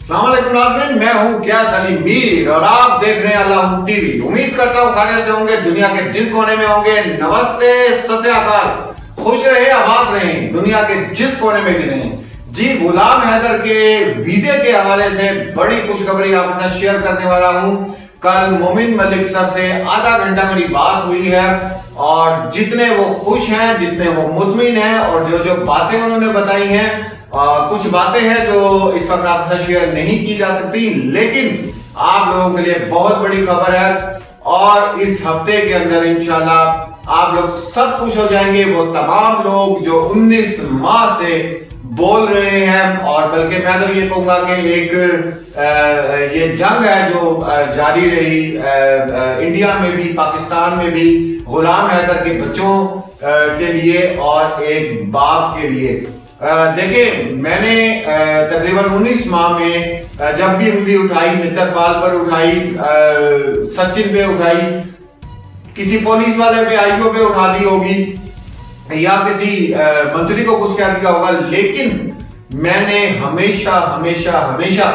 अस्सलाम वालेकुम नाज़रीन, मैं हूं गयास अली मीर और आप देख रहे हैं अल्लाह टीवी। उम्मीद करता हूं खैरियत से होंगे, दुनिया के जिस कोने में होंगे। नमस्ते, सत श्री अकाल, खुश रहे, आबाद रहें, दुनिया के जिस कोने में भी रहें। जी, गुलाम हैदर के वीजे के हवाले से बड़ी खुशखबरी आपके साथ शेयर करने वाला हूं। कल मोमिन मलिक सर से आधा घंटा मेरी बात हुई है और जितने वो खुश हैं, जितने वो मुतमिन हैं और जो बातें उन्होंने बताई हैं, कुछ बातें हैं जो इस वक्त आपके साथ शेयर नहीं की जा सकती, लेकिन आप लोगों के लिए बहुत बड़ी खबर है। और इस हफ्ते के अंदर इंशाल्लाह आप लोग सब खुश हो जाएंगे, वो तमाम लोग जो 19 माह से बोल रहे हैं। और बल्कि मैं तो ये कहूंगा कि एक ये जंग है जो जारी रही इंडिया में भी, पाकिस्तान में भी, गुलाम हैदर के बच्चों के लिए और एक बाप के लिए। देखिए, मैंने तकरीबन 19 माह में जब भी उंगली उठाई, नेत्रपाल पर उठाई, सचिन पे उठाई, किसी पुलिस वाले पे, आईओ पे उठा दी होगी या किसी मंत्री को कुछ कह दिया होगा, लेकिन मैंने हमेशा हमेशा हमेशा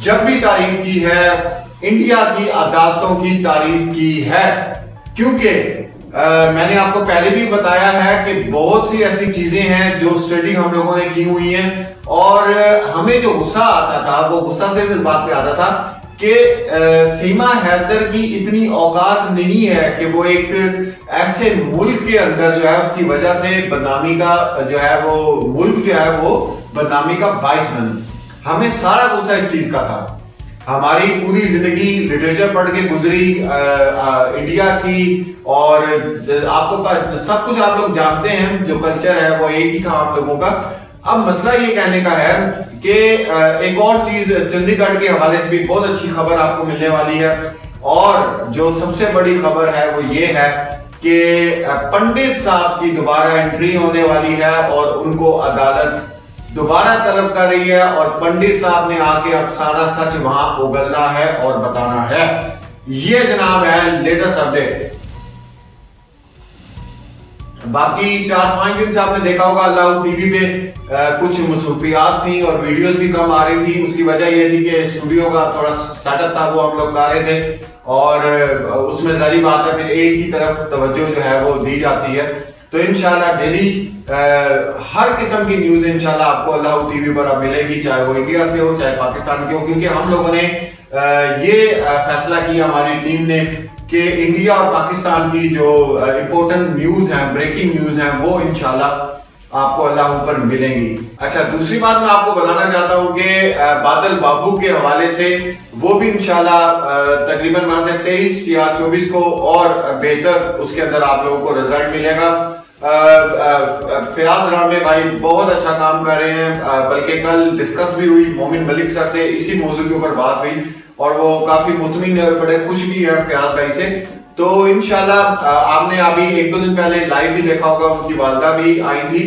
जब भी तारीफ की है, इंडिया की अदालतों की तारीफ की है। क्योंकि मैंने आपको पहले भी बताया है कि बहुत सी ऐसी चीजें हैं जो स्टडी हम लोगों ने की हुई हैं और हमें जो गुस्सा आता था, वो गुस्सा सिर्फ इस बात पे आता था कि सीमा हैदर की इतनी औकात नहीं है कि वो एक ऐसे मुल्क के अंदर जो है उसकी वजह से बदनामी का जो है वो मुल्क जो है वो बदनामी का बाइस बने। हमें सारा गुस्सा इस चीज का था। हमारी पूरी जिंदगी लिटरेचर पढ़ के गुजरी इंडिया की, और आपको सब कुछ आप लोग जानते हैं, जो कल्चर है वो एक ही था हम लोगों का। अब मसला ये कहने का है कि एक और चीज, चंडीगढ़ के हवाले से भी बहुत अच्छी खबर आपको मिलने वाली है। और जो सबसे बड़ी खबर है वो ये है कि पंडित साहब की दोबारा एंट्री होने वाली है और उनको अदालत दोबारा तलब कर रही है और पंडित साहब ने आके अब सारा सच वहां उगलना है और बताना है। ये जनाब है लेटेस्ट अपडेट। बाकी 4-5 दिन से आपने देखा होगा अल्लाह टीवी पे कुछ मसरूफियात थी और वीडियोस भी कम आ रही थी। उसकी वजह ये थी कि स्टूडियो का थोड़ा सेटअप था वो हम लोग कर रहे थे और उसमें जारी बात है फिर एक ही तरफ तवज्जो जो है वो दी जाती है। तो इंशाल्लाह डेली हर किस्म की न्यूज इंशाल्लाह आपको अल्लाह टीवी पर अब मिलेगी, चाहे वो इंडिया से हो चाहे पाकिस्तान की हो। क्योंकि हम लोगों ने ये फैसला किया, हमारी टीम ने, कि इंडिया और पाकिस्तान की जो इंपॉर्टेंट न्यूज है, ब्रेकिंग न्यूज है, वो इंशाल्लाह आपको अल्लाह पर मिलेंगी। अच्छा, दूसरी बात मैं आपको बताना चाहता हूं कि बादल बाबू के हवाले से वो भी इंशाल्लाह तकरीबन 23 या 24 को और बेहतर उसके अंदर आप लोगों को रिजल्ट मिलेगा। फयाज रामे भाई बहुत अच्छा काम कर रहे हैं, बल्कि कल डिस्कस भी हुई मोमिन मलिक सर से, इसी मौजू के ऊपर बात हुई और वो काफी मुतमिन है, बड़े खुश भी है फयाज भाई से। तो इंशाल्लाह आपने अभी 1-2 दिन पहले लाइव भी देखा होगा, उनकी वालदा भी आई थी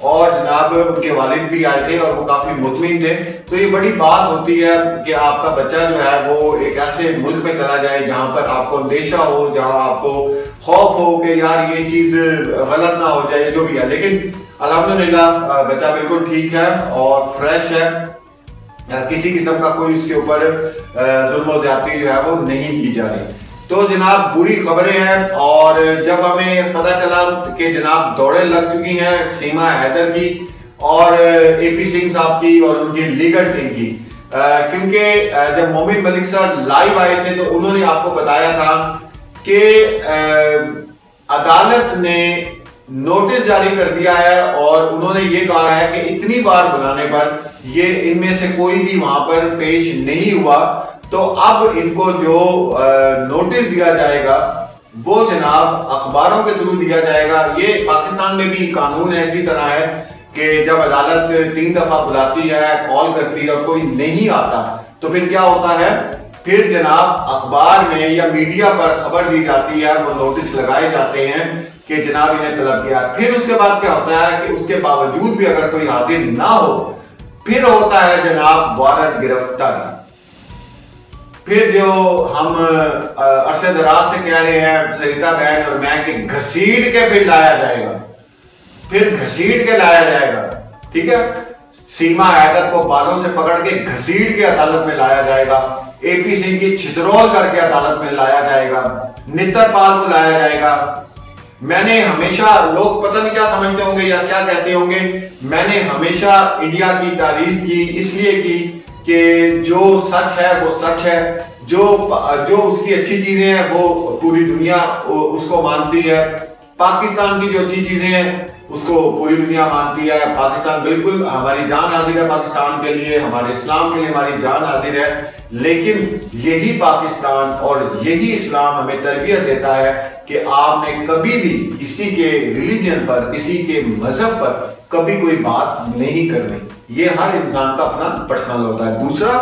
और जनाब उनके वालिद भी आए थे और वो काफी मुतमिन थे। तो ये बड़ी बात होती है कि आपका बच्चा जो है वो एक ऐसे मुल्क में चला जाए जहां पर आपको अंदेशा हो, जहां आपको खौफ हो कि यार ये चीज गलत ना हो जाए, जो भी है। लेकिन अल्हम्दुलिल्लाह बच्चा बिल्कुल ठीक है और फ्रेश है, किसी किस्म का कोई उसके ऊपर जुल्म ज्यादती जो है वो नहीं की जा रही। तो जनाब बुरी खबरें हैं। और जब हमें पता चला कि जनाब दौड़ें लग चुकी हैं सीमा हैदर की और एपी सिंह साहब की और उनकी लीगल टीम की, क्योंकि जब मोमिन मलिक सर लाइव आए थे तो उन्होंने आपको बताया था कि अदालत ने नोटिस जारी कर दिया है और उन्होंने ये कहा है कि इतनी बार बुलाने पर ये इनमें से कोई भी वहां पर पेश नहीं हुआ, तो अब इनको जो नोटिस दिया जाएगा वो जनाब अखबारों के थ्रू दिया जाएगा। ये पाकिस्तान में भी कानून है, इसी तरह है कि जब अदालत 3 दफा बुलाती है, कॉल करती है और कोई नहीं आता, तो फिर क्या होता है, फिर जनाब अखबार में या मीडिया पर खबर दी जाती है, वो नोटिस लगाए जाते हैं कि जनाब इन्हें तलब किया। फिर उसके बाद क्या होता है कि उसके बावजूद भी अगर कोई हाजिर ना हो, फिर होता है जनाब वारंट गिरफ्तारी। फिर जो हम अरसे दराज से कह रहे हैं सरिता बहन और मैं कि घसीट के फिर लाया जाएगा, फिर घसीट के लाया जाएगा, ठीक है। सीमा हैदर को बालों से पकड़ के घसीट के अदालत में लाया जाएगा, एपी सिंह की छितरौल करके अदालत में लाया जाएगा, नित्तरपाल को लाया जाएगा। मैंने हमेशा, लोग पता नहीं क्या समझते होंगे या क्या कहते होंगे, मैंने हमेशा इंडिया की तारीफ की इसलिए की कि जो सच है वो सच है, जो उसकी अच्छी चीजें हैं वो पूरी दुनिया उसको मानती है, पाकिस्तान की जो अच्छी चीजें हैं उसको पूरी दुनिया मानती है। पाकिस्तान बिल्कुल, हमारी जान हाजिर है पाकिस्तान के लिए, हमारे इस्लाम के लिए हमारी जान हाजिर है, लेकिन यही पाकिस्तान और यही इस्लाम हमें तरबियत देता है कि आपने कभी भी किसी के रिलीजन पर, किसी के मजहब पर कभी कोई बात नहीं करनी। ये हर इंसान का अपना पर्सनल होता है। दूसरा,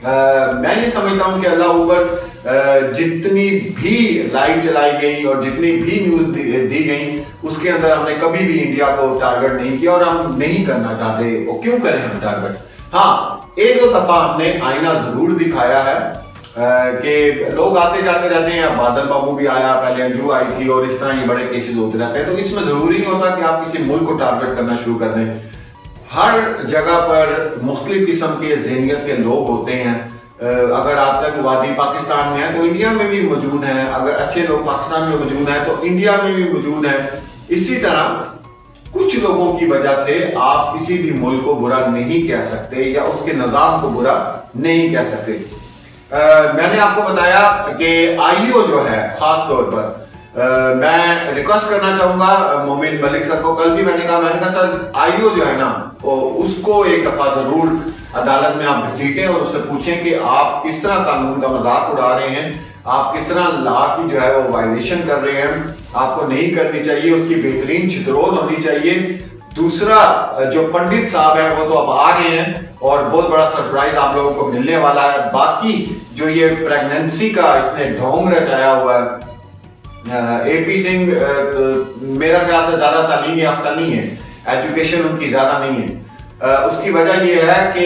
मैं ये समझता हूं कि अल्लाह ऊपर जितनी भी लाइव चलाई गई और जितनी भी न्यूज दी गई उसके अंदर हमने कभी भी इंडिया को टारगेट नहीं किया और हम नहीं करना चाहते। और क्यों करें हम टारगेट? हाँ, एक दो दफा हमने आईना जरूर दिखाया है कि लोग आते जाते रहते हैं। बादल बाबू भी आया, पहले अंजू आई थी, और इस तरह ये बड़े केसेस होते रहते हैं। तो इसमें जरूरी नहीं होता कि आप किसी मुल्क को टारगेट करना शुरू कर दें। हर जगह पर मुख्तलिफ किस्म के ज़हनियत के लोग होते हैं। अगर आतंकवादी पाकिस्तान में है तो इंडिया में भी मौजूद हैं, अगर अच्छे लोग पाकिस्तान में मौजूद हैं तो इंडिया में भी मौजूद हैं। इसी तरह कुछ लोगों की वजह से आप किसी भी मुल्क को बुरा नहीं कह सकते या उसके निज़ाम को बुरा नहीं कह सकते। मैंने आपको बताया कि आईओ जो है, खास तौर पर मैं रिक्वेस्ट करना चाहूंगा मोमिन मलिक सर को। कल भी मैंने कहा सर आईओ जो है ना, उसको एक दफा जरूर अदालत में आप घसीटें और उससे पूछें कि आप किस तरह कानून का मजाक उड़ा रहे हैं, आप किस तरह लॉ की जो है वो वायलेशन कर रहे हैं, आपको नहीं करनी चाहिए, उसकी बेहतरीन छितरौल होनी चाहिए। दूसरा, जो पंडित साहब हैं वो तो अब आ रहे हैं और बहुत बड़ा सरप्राइज आप लोगों को मिलने वाला है। बाकी जो ये प्रेगनेंसी का इसने ढोंग रचाया हुआ है, एपी सिंह मेरा ख्याल से ज्यादा तालीम याफ्ता नहीं है, एजुकेशन उनकी ज्यादा नहीं है। उसकी वजह यह है कि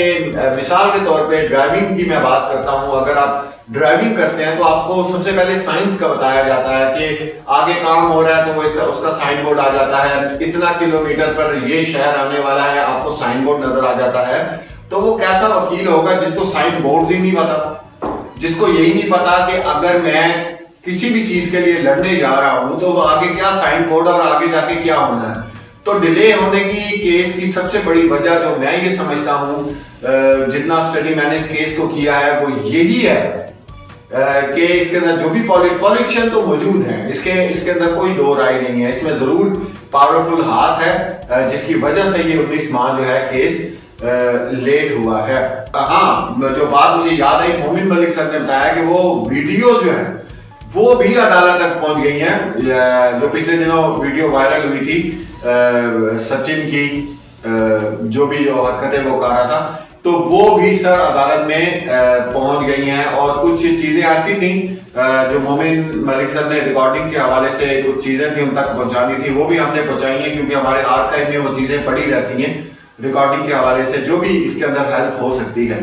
मिसाल के तौर पे ड्राइविंग की मैं बात करता हूं। अगर आप ड्राइविंग करते हैं तो आपको सबसे पहले साइंस का बताया जाता है कि आगे काम हो रहा है तो वो उसका साइन बोर्ड आ जाता है, इतना किलोमीटर पर ये शहर आने वाला है, आपको साइन बोर्ड नजर आ जाता है। तो वो कैसा वकील होगा जिसको साइन बोर्ड ही नहीं पता, जिसको यही नहीं पता कि अगर मैं किसी भी चीज के लिए लड़ने जा रहा हूं तो आगे क्या साइन बोर्ड और आगे जाके क्या होना है। तो डिले होने की केस की सबसे बड़ी वजह जो मैं ये समझता हूं, जितना स्टडी मैंने इस केस को किया है वो यही है कि इसके अंदर जो भी पॉलिटिशियन तो मौजूद हैं, इसके अंदर कोई दो राय नहीं है। इसमें जरूर पावरफुल हाथ है जिसकी वजह से ये 19 माह जो है केस लेट हुआ है। हाँ, जो बात मुझे याद आई, मोमिन मलिक सर ने बताया कि वो वीडियो जो है वो भी अदालत तक पहुंच गई हैं। जो पिछले दिनों वीडियो वायरल हुई थी सचिन की, जो हरकतें वो कर रहा था, तो वो भी सर अदालत में पहुंच गई हैं। और कुछ चीजें ऐसी थी जो मोमिन मलिक सर ने रिकॉर्डिंग के हवाले से कुछ चीजें थी उन तक पहुंचानी थी, वो भी हमने पहुंचाई है, क्योंकि हमारे आर्काइव में वो चीजें पड़ी रहती हैं रिकॉर्डिंग के हवाले से, जो भी इसके अंदर हेल्प हो सकती है।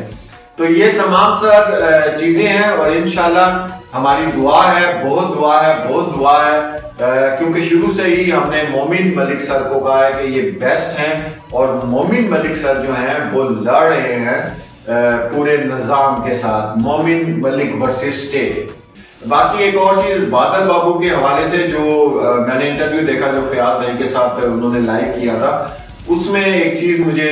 तो ये तमाम सर चीजें हैं और इंशाल्लाह हमारी दुआ है, बहुत दुआ है, बहुत दुआ है, क्योंकि शुरू से ही हमने मोमिन मलिक सर को कहा है कि ये बेस्ट हैं और मोमिन मलिक सर जो हैं वो लड़ रहे हैं पूरे निजाम के साथ, मोमिन मलिक वर्सेस स्टेट। बाकी एक और चीज बादल बाबू के हवाले से जो मैंने इंटरव्यू देखा जो फयाद भाई के साथ उन्होंने लाइव किया था, उसमें एक चीज मुझे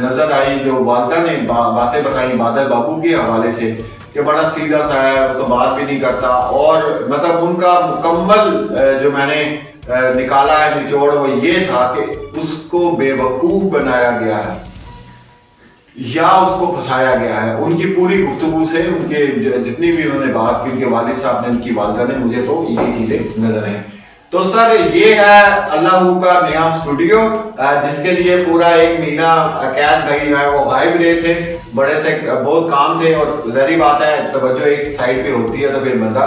नजर आई, जो वालदा ने बातें बताई बादल बाबू के हवाले से कि बड़ा सीधा सा है, वो तो बात भी नहीं करता। और मतलब उनका मुकम्मल जो मैंने निकाला है निचोड़ वो ये था कि उसको बेवकूफ बनाया गया है या उसको फंसाया गया है। उनकी पूरी गुफ्तगू से, उनके जितनी भी उन्होंने बात की, उनके वालिद साहब ने, उनकी वालदा ने, मुझे तो यही चीजें नजर आई। तो सर ये है अल्लाह का नया स्टूडियो, जिसके लिए पूरा एक महीना कैश भाई जो है वो गायब रहे थे, बड़े से बहुत काम थे। और जहरी बात है, तवज्जो एक साइड पे होती है तो फिर बंदा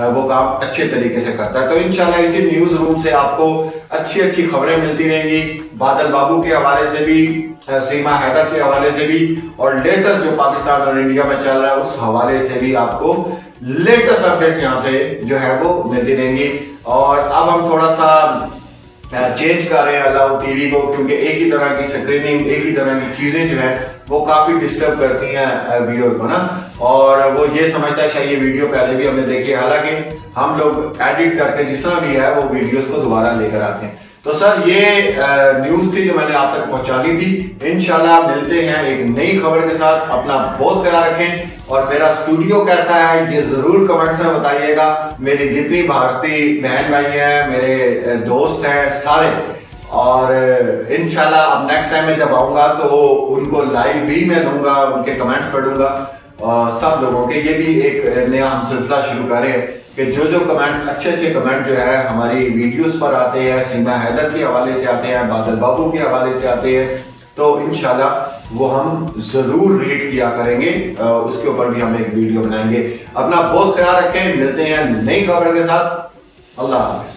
वो काम अच्छे तरीके से करता है। तो इंशाल्लाह इसी न्यूज रूम से आपको अच्छी अच्छी खबरें मिलती रहेंगी, बादल बाबू के हवाले से भी, सीमा हैदर के हवाले से भी, और लेटेस्ट जो पाकिस्तान और इंडिया में चल रहा है उस हवाले से भी आपको लेटेस्ट अपडेट यहाँ से जो है वो मिलती रहेंगी। और अब हम थोड़ा सा चेंज कर रहे हैं अलाउ टीवी को, क्योंकि एक ही तरह की स्क्रीनिंग, एक ही तरह की चीजें जो है वो काफी डिस्टर्ब करती हैं व्यूअर को ना, और वो ये समझता है शायद ये वीडियो पहले भी हमने देखी है, हालांकि हम लोग एडिट करके जिस तरह भी है वो वीडियोस को दोबारा लेकर आते हैं। तो सर ये न्यूज थी जो मैंने आप तक पहुंचानी थी। इंशाल्लाह मिलते हैं एक नई खबर के साथ। अपना बहुत ख्याल रखें, और मेरा स्टूडियो कैसा है ये जरूर कमेंट्स में बताइएगा। मेरी जितनी भारतीय बहन भाई हैं, मेरे दोस्त हैं सारे, और इंशाल्लाह अब नेक्स्ट टाइम में जब आऊंगा तो उनको लाइव भी मैं लूंगा, उनके कमेंट्स पढ़ूंगा, और सब लोगों के। ये भी एक नया हम सिलसिला शुरू कर रहे हैं कि जो जो कमेंट्स, अच्छे अच्छे कमेंट जो है हमारी वीडियोस पर आते हैं, सीमा हैदर के हवाले से आते हैं, बादल बाबू के हवाले से आते हैं, तो इंशाल्लाह वो हम जरूर रीड किया करेंगे, उसके ऊपर भी हम एक वीडियो बनाएंगे। अपना बहुत ख्याल रखें, मिलते हैं नई खबर के साथ। अल्लाह हाफिज।